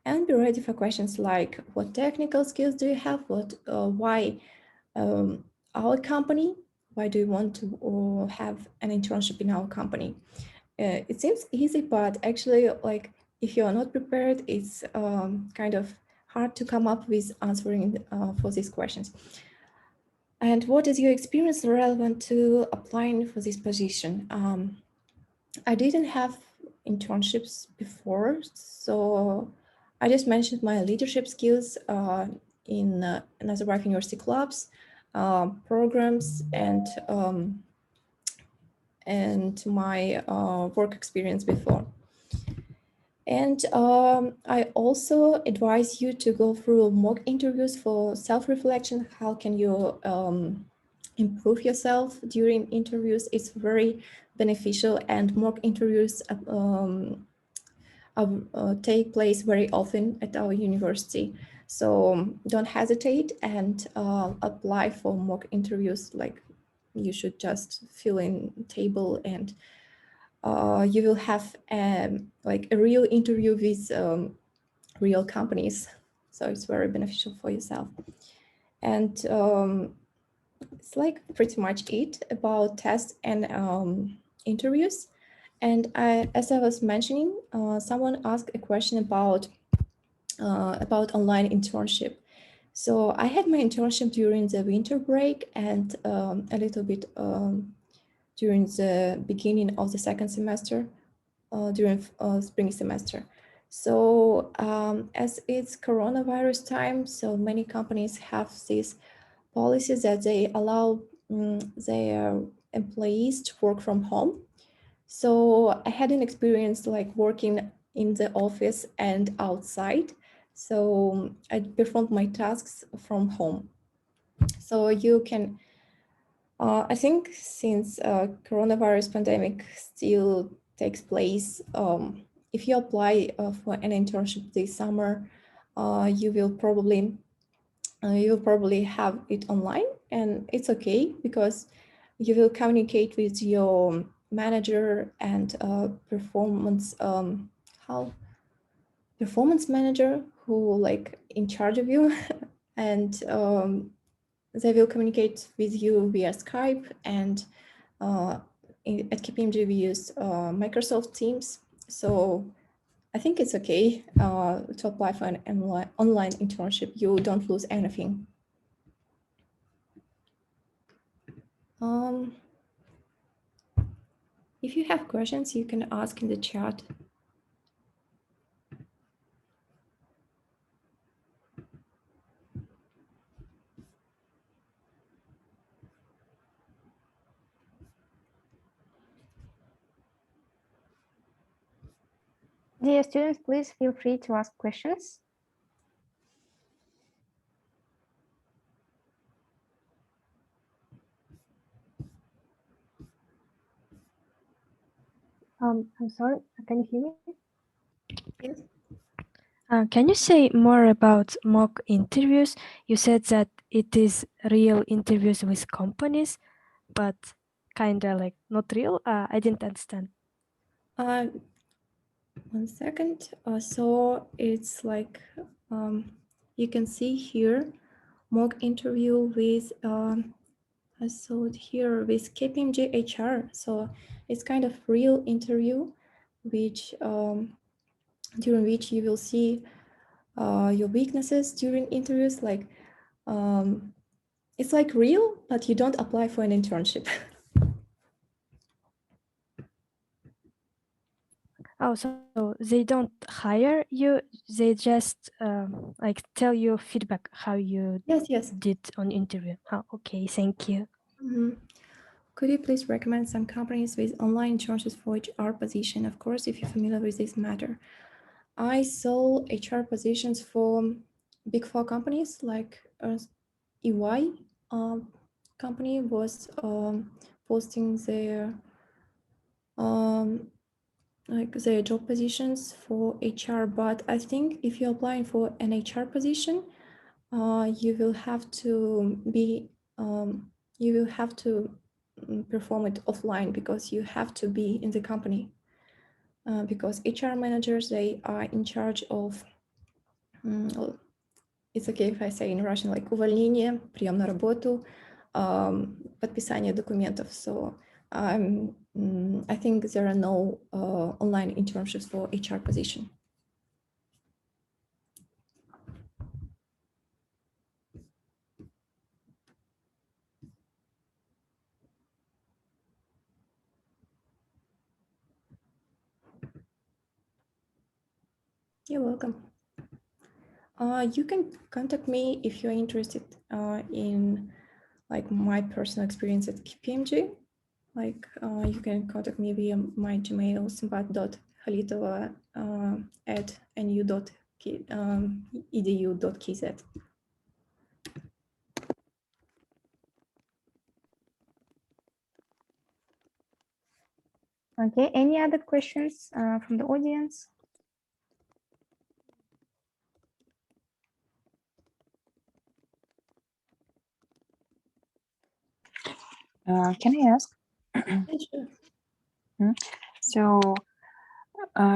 And be ready for questions like, what technical skills do you have? Why our company? Why do you want to have an internship in our company? It seems easy, but actually, like, if you are not prepared, it's kind of hard to come up with answering for these questions. And what is your experience relevant to applying for this position? I didn't have internships before, so I just mentioned my leadership skills in Nazarbayev University clubs, programs, and my work experience before. And I also advise you to go through mock interviews for self-reflection. How can you improve yourself during interviews? It's very beneficial, and mock interviews take place very often at our university. So don't hesitate and apply for mock interviews. Like, you should just fill in table, and you will have like a real interview with real companies. So it's very beneficial for yourself. And it's like pretty much it about tests and interviews. And as I was mentioning, someone asked a question about online internship. So I had my internship during the winter break and a little bit during the beginning of the second semester, during spring semester. So as it's coronavirus time, so many companies have these policies that they allow their employees to work from home. So I had an experience like working in the office and outside. So I performed my tasks from home. So you can, I think since coronavirus pandemic still takes place, if you apply for an internship this summer, you will probably have it online, and it's okay because you will communicate with your manager and performance manager who like in charge of you and they will communicate with you via Skype, and at KPMG we use Microsoft Teams. So I think it's okay to apply for an online internship. You don't lose anything. If you have questions, you can ask in the chat. Dear students, please feel free to ask questions. I'm sorry, can you hear me? Yes. Can you say more about mock interviews? You said that it is real interviews with companies, but kind of like not real. I didn't understand. 1 second. So it's like you can see here mock interview with I saw it here with KPMG HR. So it's kind of real interview, which during which you will see your weaknesses during interviews. Like it's like real, but you don't apply for an internship. Oh, so they don't hire you. They just like tell you feedback how you Yes. did on interview. Oh, okay, thank you. Mm-hmm. Could you please recommend some companies with online internships for HR position? Of course, if you're familiar with this matter. I saw HR positions for big four companies like EY company was posting their like the job positions for HR, but I think if you're applying for an HR position, you will have to be, you will have to perform it offline because you have to be in the company. Because HR managers, they are in charge of, it's okay if I say in Russian, like увольнение, прием на работу, подписание документов. So I think there are no online internships for HR position. You're welcome. You can contact me if you're interested in like my personal experience at KPMG. Like you can contact me via my Gmail, simbat.khalitova at nu.edu.kz. Okay, any other questions from the audience? Can I ask? Sure. So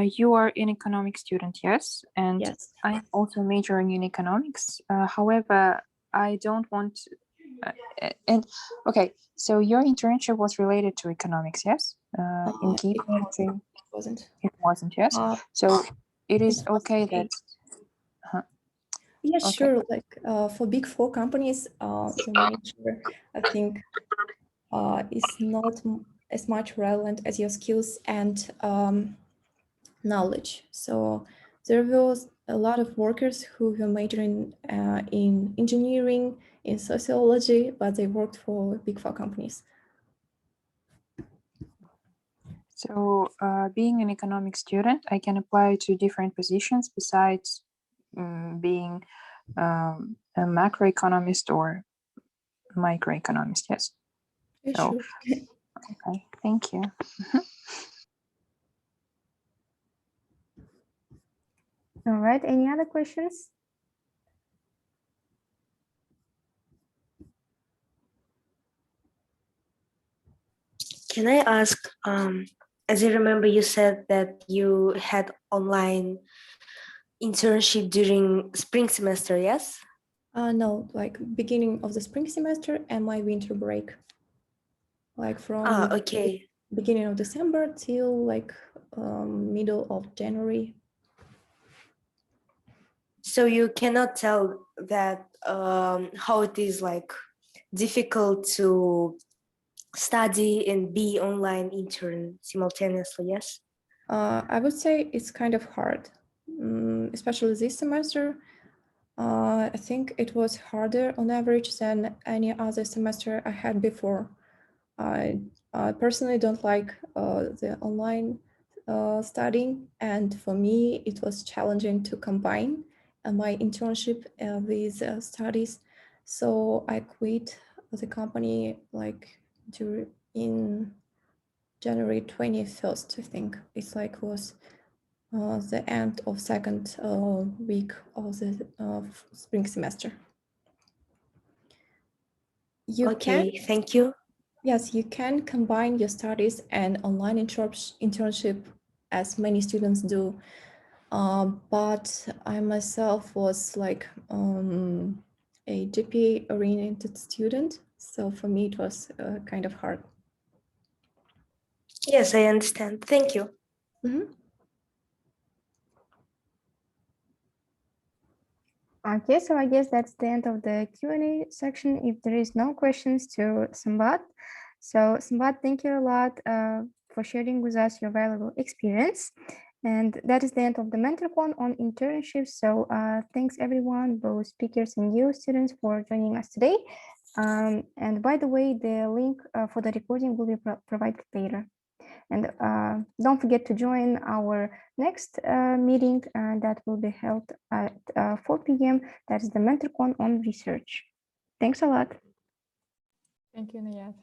you are an economics student, yes? And Yes. I'm also majoring in economics. However, I don't want and okay, so your internship was related to economics, yes? In KPMG? It wasn't. It wasn't, yes? So it is okay that... Yeah, Okay. sure. Like for big four companies, the major, I think, is not as much relevant as your skills and knowledge. So there was a lot of workers who were majoring in engineering, in sociology, but they worked for big four companies. So being an economics student, I can apply to different positions besides being a macroeconomist or microeconomist, yes? Yeah, So, sure. okay, thank you. All right, any other questions? Can I ask, as I remember you said that you had online internship during spring semester, yes? No, like beginning of the spring semester and my winter break. Like from Okay. beginning of December till like middle of January. So you cannot tell that how it is like difficult to study and be online intern simultaneously, yes? I would say it's kind of hard, especially this semester. I think it was harder on average than any other semester I had before. I personally don't like the online studying, and for me it was challenging to combine my internship with studies. So I quit the company like in January 21st, I think. It's like was the end of second week of the spring semester. Okay, thank you. Yes, you can combine your studies and online internship as many students do. But I myself was like a GPA-oriented student. So for me, it was kind of hard. Yes, I understand. Thank you. Mm-hmm. Okay, so I guess that's the end of the Q&A section. If there is no questions to Sambat. So Sambat, thank you a lot for sharing with us your valuable experience. And that is the end of the MentorCon on internships. So thanks everyone, both speakers and you students, for joining us today. And by the way, the link for the recording will be provided later. And don't forget to join our next meeting that will be held at 4 p.m. That is the MentorCon on research. Thanks a lot. Thank you, Nayat.